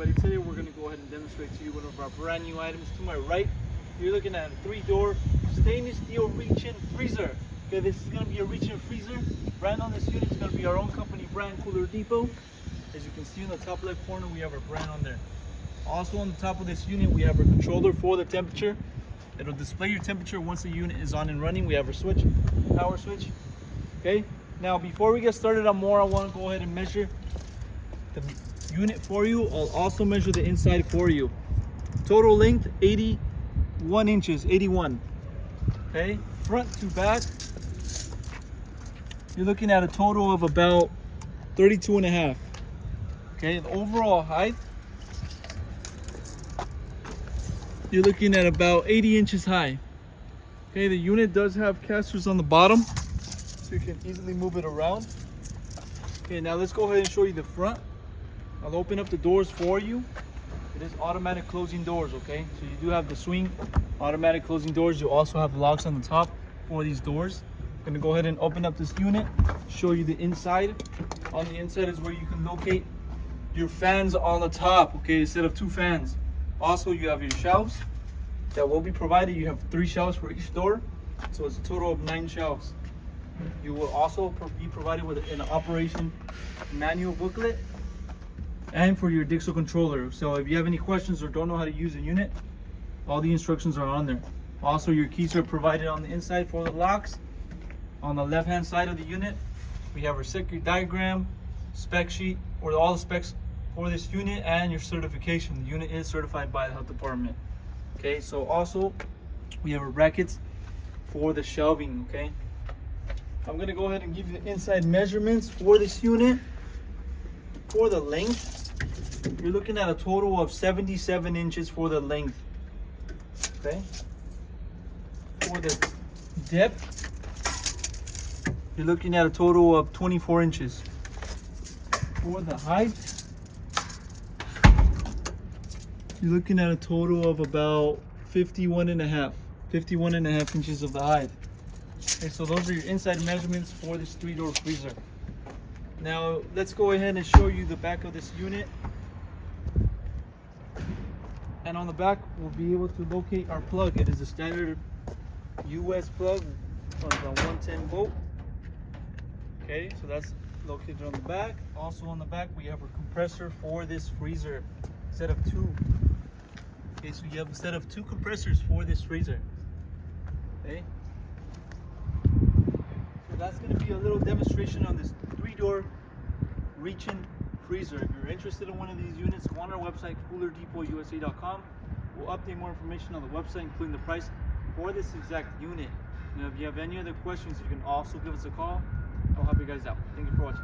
everybody. Today we're going to go ahead and demonstrate to you one of our brand new items. To my right, you're looking at a 3-door stainless steel reach-in freezer. Okay, this is going to be a reach-in freezer. Brand on this unit is going to be our own company brand, Cooler Depot. As you can see in the top left corner, we have our brand on there. Also on the top of this unit, we have our controller for the temperature. It'll display your temperature once the unit is on and running. We have our switch, power switch. Okay, now before we get started on more, I want to go ahead and measure the unit for you. I'll also measure the inside for you. Total length 81 inches, 81. Okay, front to back, you're looking at a total of about 32 and a half. Okay, the overall height, you're looking at about 80 inches high. Okay, the unit does have casters on the bottom, so you can easily move it around. Okay, now let's go ahead and show you the front. I'll open up the doors for you. It is automatic closing doors, okay? So you do have the swing automatic closing doors. You also have locks on the top for these doors. I'm gonna go ahead and open up this unit, show you the inside. On the inside is where you can locate your fans on the top, okay, instead of 2 fans. Also, you have your shelves that will be provided. You have 3 shelves for each door, so it's a total of 9 shelves. You will also be provided with an operation manual booklet and for your Dixel controller. So if you have any questions or don't know how to use a unit, all the instructions are on there. Also, your keys are provided on the inside for the locks. On the left hand side of the unit, we have our circuit diagram, spec sheet, or all the specs for this unit, and your certification. The unit is certified by the health department. Okay, so also we have our brackets for the shelving. Okay, I'm gonna go ahead and give you the inside measurements for this unit. For the length, you're looking at a total of 77 inches for the length. Okay, for the depth, you're looking at a total of 24 inches. For the height, you're looking at a total of about 51 and a half inches of the height. Okay, so those are your inside measurements for this 3-door freezer. Now let's go ahead and show you the back of this unit. And on the back, we'll be able to locate our plug. It is a standard US plug on the 110 volt. Okay, so that's located on the back. Also on the back, we have a compressor for this freezer, instead of 2. Okay, so you have a set of 2 compressors for this freezer. Okay, so that's going to be a little demonstration on this 3-door reach-in freezer. If you're interested in one of these units, go on our website, coolerdepot.usa.com. We'll update more information on the website, including the price for this exact unit. Now, if you have any other questions, you can also give us a call. I'll help you guys out. Thank you for watching.